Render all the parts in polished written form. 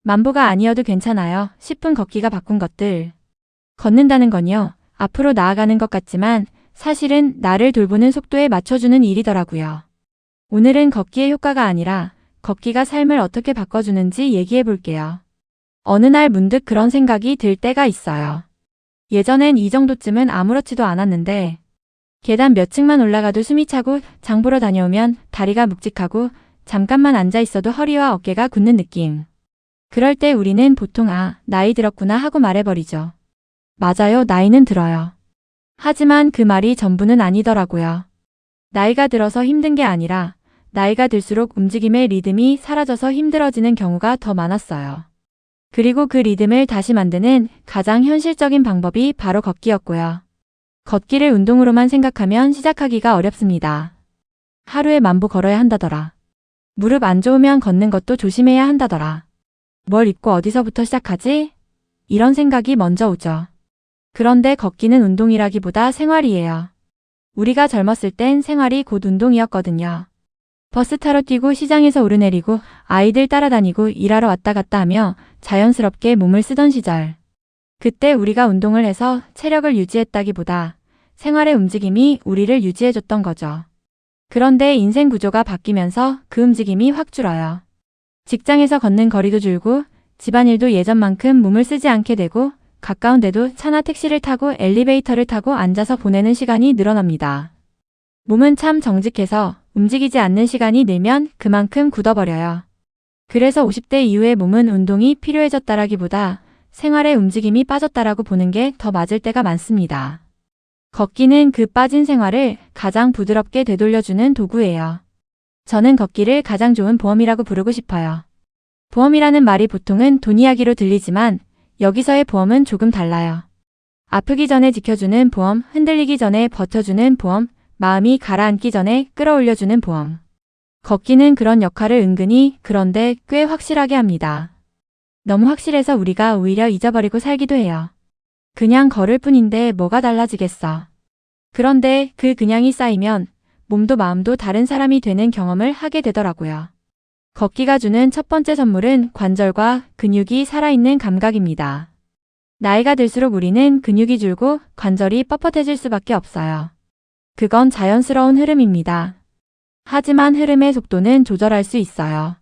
만보가 아니어도 괜찮아요. 10분 걷기가 바꾼 것들. 걷는다는 건요, 앞으로 나아가는 것 같지만 사실은 나를 돌보는 속도에 맞춰주는 일이더라고요. 오늘은 걷기의 효과가 아니라 걷기가 삶을 어떻게 바꿔주는지 얘기해 볼게요. 어느 날 문득 그런 생각이 들 때가 있어요. 예전엔 이 정도쯤은 아무렇지도 않았는데 계단 몇 층만 올라가도 숨이 차고 장 보러 다녀오면 다리가 묵직하고 잠깐만 앉아 있어도 허리와 어깨가 굳는 느낌. 그럴 때 우리는 보통 나이 들었구나 하고 말해버리죠. 맞아요, 나이는 들어요. 하지만 그 말이 전부는 아니더라고요. 나이가 들어서 힘든 게 아니라 나이가 들수록 움직임의 리듬이 사라져서 힘들어지는 경우가 더 많았어요. 그리고 그 리듬을 다시 만드는 가장 현실적인 방법이 바로 걷기였고요. 걷기를 운동으로만 생각하면 시작하기가 어렵습니다. 하루에 만보 걸어야 한다더라. 무릎 안 좋으면 걷는 것도 조심해야 한다더라. 뭘 입고 어디서부터 시작하지? 이런 생각이 먼저 오죠. 그런데 걷기는 운동이라기보다 생활이에요. 우리가 젊었을 땐 생활이 곧 운동이었거든요. 버스 타러 뛰고 시장에서 오르내리고 아이들 따라다니고 일하러 왔다 갔다 하며 자연스럽게 몸을 쓰던 시절. 그때 우리가 운동을 해서 체력을 유지했다기보다 생활의 움직임이 우리를 유지해줬던 거죠. 그런데 인생 구조가 바뀌면서 그 움직임이 확 줄어요. 직장에서 걷는 거리도 줄고 집안일도 예전만큼 몸을 쓰지 않게 되고 가까운 데도 차나 택시를 타고 엘리베이터를 타고 앉아서 보내는 시간이 늘어납니다. 몸은 참 정직해서 움직이지 않는 시간이 늘면 그만큼 굳어버려요. 그래서 50대 이후의 몸은 운동이 필요해졌다라기보다 생활의 움직임이 빠졌다라고 보는 게 더 맞을 때가 많습니다. 걷기는 그 빠진 생활을 가장 부드럽게 되돌려주는 도구예요. 저는 걷기를 가장 좋은 보험이라고 부르고 싶어요. 보험이라는 말이 보통은 돈 이야기로 들리지만 여기서의 보험은 조금 달라요. 아프기 전에 지켜주는 보험, 흔들리기 전에 버텨주는 보험, 마음이 가라앉기 전에 끌어올려주는 보험. 걷기는 그런 역할을 은근히 그런데 꽤 확실하게 합니다. 너무 확실해서 우리가 오히려 잊어버리고 살기도 해요. 그냥 걸을 뿐인데 뭐가 달라지겠어. 그런데 그 그냥이 쌓이면 몸도 마음도 다른 사람이 되는 경험을 하게 되더라고요. 걷기가 주는 첫 번째 선물은 관절과 근육이 살아있는 감각입니다. 나이가 들수록 우리는 근육이 줄고 관절이 뻣뻣해질 수밖에 없어요. 그건 자연스러운 흐름입니다. 하지만 흐름의 속도는 조절할 수 있어요.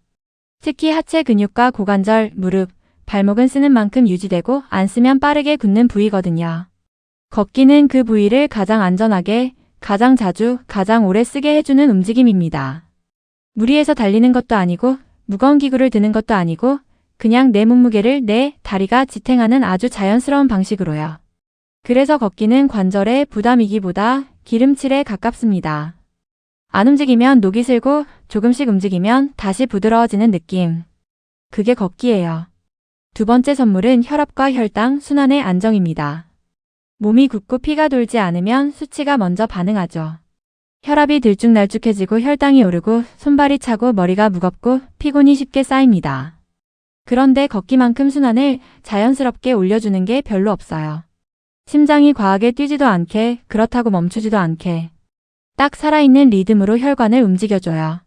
특히 하체 근육과 고관절, 무릎, 발목은 쓰는 만큼 유지되고 안 쓰면 빠르게 굳는 부위거든요. 걷기는 그 부위를 가장 안전하게, 가장 자주, 가장 오래 쓰게 해주는 움직임입니다. 무리해서 달리는 것도 아니고 무거운 기구를 드는 것도 아니고 그냥 내 몸무게를 내 다리가 지탱하는 아주 자연스러운 방식으로요. 그래서 걷기는 관절의 부담이기보다 기름칠에 가깝습니다. 안 움직이면 녹이 슬고 조금씩 움직이면 다시 부드러워지는 느낌. 그게 걷기예요. 두 번째 선물은 혈압과 혈당, 순환의 안정입니다. 몸이 굳고 피가 돌지 않으면 수치가 먼저 반응하죠. 혈압이 들쭉날쭉해지고 혈당이 오르고 손발이 차고 머리가 무겁고 피곤이 쉽게 쌓입니다. 그런데 걷기만큼 순환을 자연스럽게 올려주는 게 별로 없어요. 심장이 과하게 뛰지도 않게 그렇다고 멈추지도 않게 딱 살아있는 리듬으로 혈관을 움직여줘요.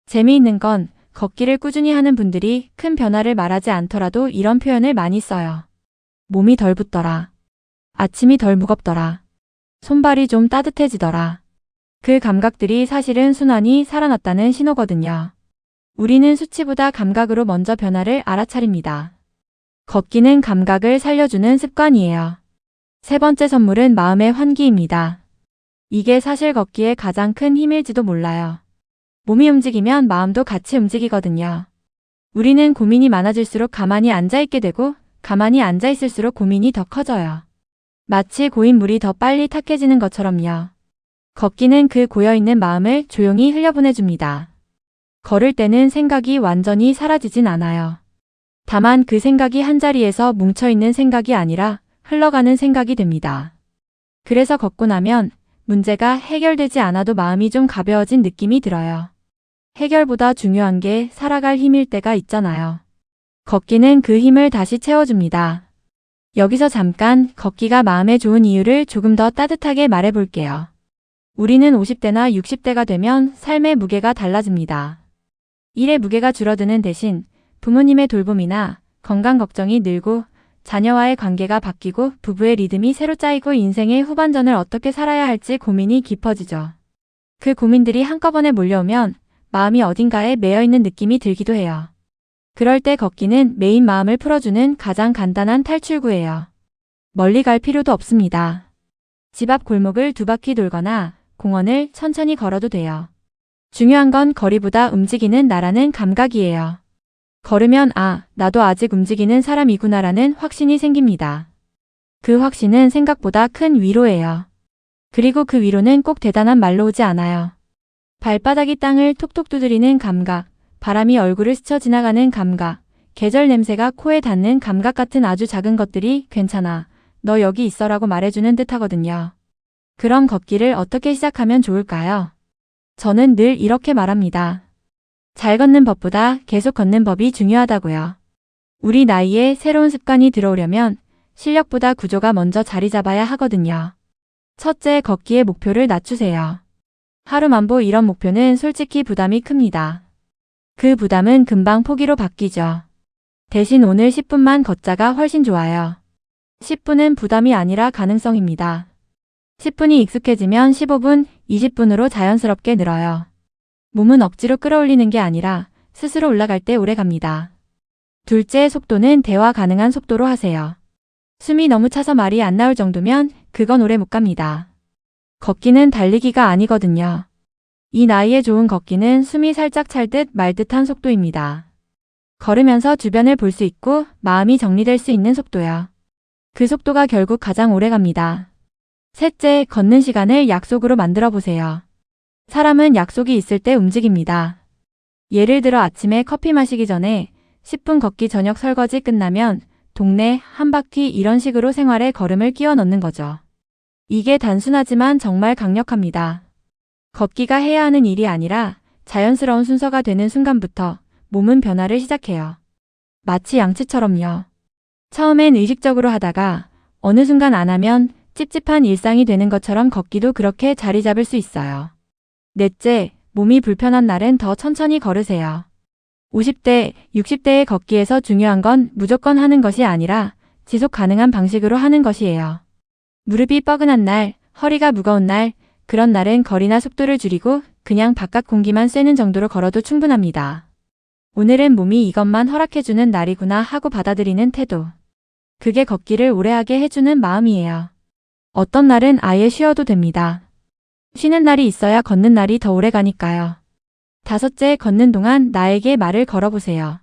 재미있는 건 걷기를 꾸준히 하는 분들이 큰 변화를 말하지 않더라도 이런 표현을 많이 써요. 몸이 덜 붓더라. 아침이 덜 무겁더라. 손발이 좀 따뜻해지더라. 그 감각들이 사실은 순환이 살아났다는 신호거든요. 우리는 수치보다 감각으로 먼저 변화를 알아차립니다. 걷기는 감각을 살려주는 습관이에요. 세 번째 선물은 마음의 환기입니다. 이게 사실 걷기의 가장 큰 힘일지도 몰라요. 몸이 움직이면 마음도 같이 움직이거든요. 우리는 고민이 많아질수록 가만히 앉아있게 되고 가만히 앉아있을수록 고민이 더 커져요. 마치 고인 물이 더 빨리 탁해지는 것처럼요. 걷기는 그 고여있는 마음을 조용히 흘려보내줍니다. 걸을 때는 생각이 완전히 사라지진 않아요. 다만 그 생각이 한자리에서 뭉쳐있는 생각이 아니라 흘러가는 생각이 됩니다. 그래서 걷고 나면 문제가 해결되지 않아도 마음이 좀 가벼워진 느낌이 들어요. 해결보다 중요한 게 살아갈 힘일 때가 있잖아요. 걷기는 그 힘을 다시 채워줍니다. 여기서 잠깐 걷기가 마음에 좋은 이유를 조금 더 따뜻하게 말해볼게요. 우리는 50대나 60대가 되면 삶의 무게가 달라집니다. 일의 무게가 줄어드는 대신 부모님의 돌봄이나 건강 걱정이 늘고 자녀와의 관계가 바뀌고 부부의 리듬이 새로 짜이고 인생의 후반전을 어떻게 살아야 할지 고민이 깊어지죠. 그 고민들이 한꺼번에 몰려오면 마음이 어딘가에 매여있는 느낌이 들기도 해요. 그럴 때 걷기는 매인 마음을 풀어주는 가장 간단한 탈출구예요. 멀리 갈 필요도 없습니다. 집 앞 골목을 2바퀴 돌거나 공원을 천천히 걸어도 돼요. 중요한 건 거리보다 움직이는 나라는 감각이에요. 걸으면 나도 아직 움직이는 사람이구나라는 확신이 생깁니다. 그 확신은 생각보다 큰 위로예요. 그리고 그 위로는 꼭 대단한 말로 오지 않아요. 발바닥이 땅을 톡톡 두드리는 감각, 바람이 얼굴을 스쳐 지나가는 감각, 계절 냄새가 코에 닿는 감각 같은 아주 작은 것들이 괜찮아, 너 여기 있어라고 말해주는 듯 하거든요. 그럼 걷기를 어떻게 시작하면 좋을까요? 저는 늘 이렇게 말합니다. 잘 걷는 법보다 계속 걷는 법이 중요하다고요. 우리 나이에 새로운 습관이 들어오려면 실력보다 구조가 먼저 자리 잡아야 하거든요. 첫째, 걷기의 목표를 낮추세요. 하루 만보 이런 목표는 솔직히 부담이 큽니다. 그 부담은 금방 포기로 바뀌죠. 대신 오늘 10분만 걷자가 훨씬 좋아요. 10분은 부담이 아니라 가능성입니다. 10분이 익숙해지면 15분, 20분으로 자연스럽게 늘어요. 몸은 억지로 끌어올리는 게 아니라 스스로 올라갈 때 오래 갑니다. 둘째, 속도는 대화 가능한 속도로 하세요. 숨이 너무 차서 말이 안 나올 정도면 그건 오래 못 갑니다. 걷기는 달리기가 아니거든요. 이 나이에 좋은 걷기는 숨이 살짝 찰 듯 말 듯한 속도입니다. 걸으면서 주변을 볼 수 있고 마음이 정리될 수 있는 속도요. 그 속도가 결국 가장 오래 갑니다. 셋째, 걷는 시간을 약속으로 만들어 보세요. 사람은 약속이 있을 때 움직입니다. 예를 들어 아침에 커피 마시기 전에 10분 걷기, 저녁 설거지 끝나면 동네 한 바퀴, 이런 식으로 생활에 걸음을 끼워 넣는 거죠. 이게 단순하지만 정말 강력합니다. 걷기가 해야 하는 일이 아니라 자연스러운 순서가 되는 순간부터 몸은 변화를 시작해요. 마치 양치처럼요. 처음엔 의식적으로 하다가 어느 순간 안 하면 찝찝한 일상이 되는 것처럼 걷기도 그렇게 자리 잡을 수 있어요. 넷째, 몸이 불편한 날은 더 천천히 걸으세요. 50대, 60대의 걷기에서 중요한 건 무조건 하는 것이 아니라 지속 가능한 방식으로 하는 것이에요. 무릎이 뻐근한 날, 허리가 무거운 날, 그런 날은 거리나 속도를 줄이고 그냥 바깥 공기만 쐬는 정도로 걸어도 충분합니다. 오늘은 몸이 이것만 허락해주는 날이구나 하고 받아들이는 태도. 그게 걷기를 오래하게 해주는 마음이에요. 어떤 날은 아예 쉬어도 됩니다. 쉬는 날이 있어야 걷는 날이 더 오래 가니까요. 다섯째, 걷는 동안 나에게 말을 걸어보세요.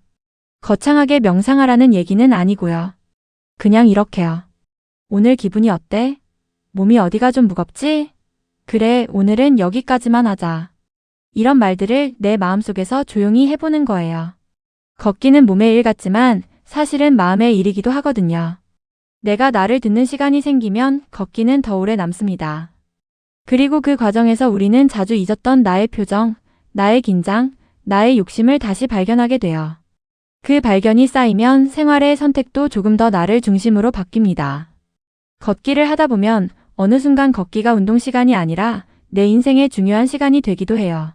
거창하게 명상하라는 얘기는 아니고요. 그냥 이렇게요. 오늘 기분이 어때? 몸이 어디가 좀 무겁지? 그래, 오늘은 여기까지만 하자. 이런 말들을 내 마음속에서 조용히 해보는 거예요. 걷기는 몸의 일 같지만 사실은 마음의 일이기도 하거든요. 내가 나를 듣는 시간이 생기면 걷기는 더 오래 남습니다. 그리고 그 과정에서 우리는 자주 잊었던 나의 표정, 나의 긴장, 나의 욕심을 다시 발견하게 돼요. 그 발견이 쌓이면 생활의 선택도 조금 더 나를 중심으로 바뀝니다. 걷기를 하다 보면 어느 순간 걷기가 운동 시간이 아니라 내 인생의 중요한 시간이 되기도 해요.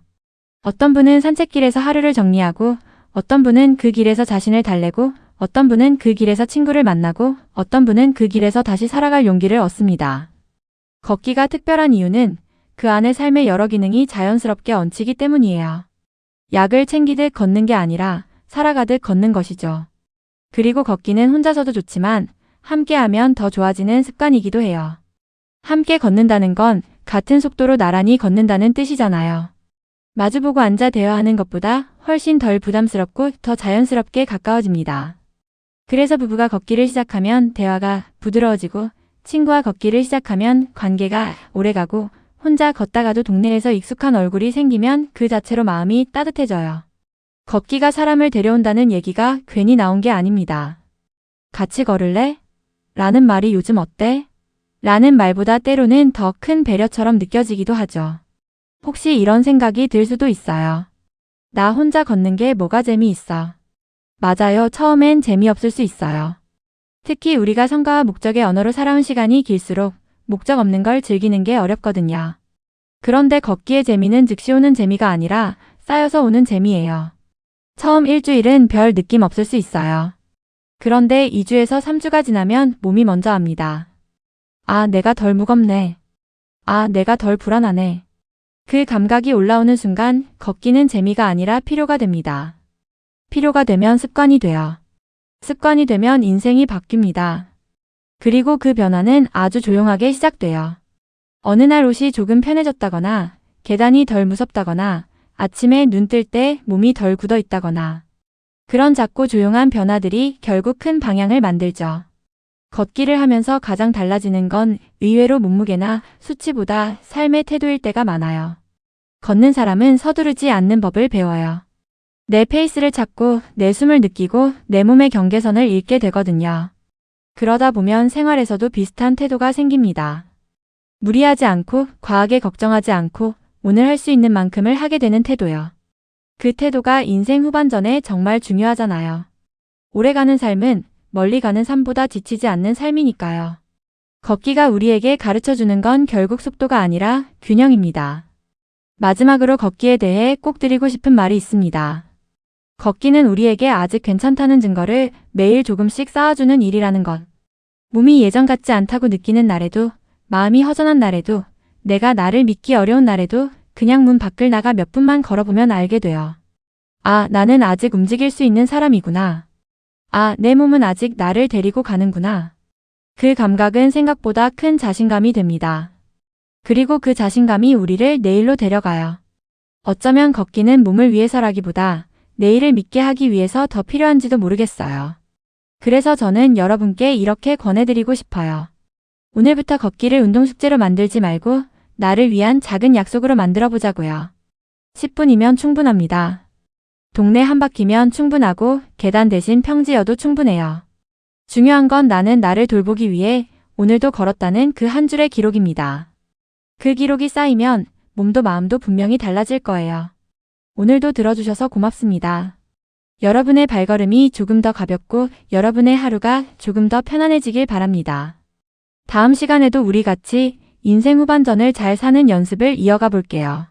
어떤 분은 산책길에서 하루를 정리하고, 어떤 분은 그 길에서 자신을 달래고, 어떤 분은 그 길에서 친구를 만나고, 어떤 분은 그 길에서 다시 살아갈 용기를 얻습니다. 걷기가 특별한 이유는 그 안에 삶의 여러 기능이 자연스럽게 얹히기 때문이에요. 약을 챙기듯 걷는 게 아니라 살아가듯 걷는 것이죠. 그리고 걷기는 혼자서도 좋지만 함께하면 더 좋아지는 습관이기도 해요. 함께 걷는다는 건 같은 속도로 나란히 걷는다는 뜻이잖아요. 마주보고 앉아 대화하는 것보다 훨씬 덜 부담스럽고 더 자연스럽게 가까워집니다. 그래서 부부가 걷기를 시작하면 대화가 부드러워지고, 친구와 걷기를 시작하면 관계가 오래가고, 혼자 걷다가도 동네에서 익숙한 얼굴이 생기면 그 자체로 마음이 따뜻해져요. 걷기가 사람을 데려온다는 얘기가 괜히 나온 게 아닙니다. 같이 걸을래? 라는 말이 요즘 어때? 라는 말보다 때로는 더 큰 배려처럼 느껴지기도 하죠. 혹시 이런 생각이 들 수도 있어요. 나 혼자 걷는 게 뭐가 재미있어? 맞아요. 처음엔 재미없을 수 있어요. 특히 우리가 성과와 목적의 언어로 살아온 시간이 길수록 목적 없는 걸 즐기는 게 어렵거든요. 그런데 걷기의 재미는 즉시 오는 재미가 아니라 쌓여서 오는 재미예요. 처음 일주일은 별 느낌 없을 수 있어요. 그런데 2주에서 3주가 지나면 몸이 먼저 압니다. 아, 내가 덜 무겁네. 아, 내가 덜 불안하네. 그 감각이 올라오는 순간 걷기는 재미가 아니라 필요가 됩니다. 필요가 되면 습관이 돼요. 습관이 되면 인생이 바뀝니다. 그리고 그 변화는 아주 조용하게 시작돼요. 어느 날 옷이 조금 편해졌다거나, 계단이 덜 무섭다거나, 아침에 눈 뜰 때 몸이 덜 굳어 있다거나, 그런 작고 조용한 변화들이 결국 큰 방향을 만들죠. 걷기를 하면서 가장 달라지는 건 의외로 몸무게나 수치보다 삶의 태도일 때가 많아요. 걷는 사람은 서두르지 않는 법을 배워요. 내 페이스를 찾고 내 숨을 느끼고 내 몸의 경계선을 잃게 되거든요. 그러다 보면 생활에서도 비슷한 태도가 생깁니다. 무리하지 않고 과하게 걱정하지 않고 오늘 할 수 있는 만큼을 하게 되는 태도요. 그 태도가 인생 후반전에 정말 중요하잖아요. 오래가는 삶은 멀리 가는 삶보다 지치지 않는 삶이니까요. 걷기가 우리에게 가르쳐주는 건 결국 속도가 아니라 균형입니다. 마지막으로 걷기에 대해 꼭 드리고 싶은 말이 있습니다. 걷기는 우리에게 아직 괜찮다는 증거를 매일 조금씩 쌓아주는 일이라는 것. 몸이 예전 같지 않다고 느끼는 날에도, 마음이 허전한 날에도, 내가 나를 믿기 어려운 날에도 그냥 문 밖을 나가 몇 분만 걸어보면 알게 돼요. 아, 나는 아직 움직일 수 있는 사람이구나. 아, 내 몸은 아직 나를 데리고 가는구나. 그 감각은 생각보다 큰 자신감이 됩니다. 그리고 그 자신감이 우리를 내일로 데려가요. 어쩌면 걷기는 몸을 위해서라기보다 내일을 믿게 하기 위해서 더 필요한지도 모르겠어요. 그래서 저는 여러분께 이렇게 권해드리고 싶어요. 오늘부터 걷기를 운동 숙제로 만들지 말고 나를 위한 작은 약속으로 만들어 보자고요. 10분이면 충분합니다. 동네 한 바퀴면 충분하고 계단 대신 평지여도 충분해요. 중요한 건 나는 나를 돌보기 위해 오늘도 걸었다는 그 한 줄의 기록입니다. 그 기록이 쌓이면 몸도 마음도 분명히 달라질 거예요. 오늘도 들어주셔서 고맙습니다. 여러분의 발걸음이 조금 더 가볍고 여러분의 하루가 조금 더 편안해지길 바랍니다. 다음 시간에도 우리 같이 인생 후반전을 잘 사는 연습을 이어가 볼게요.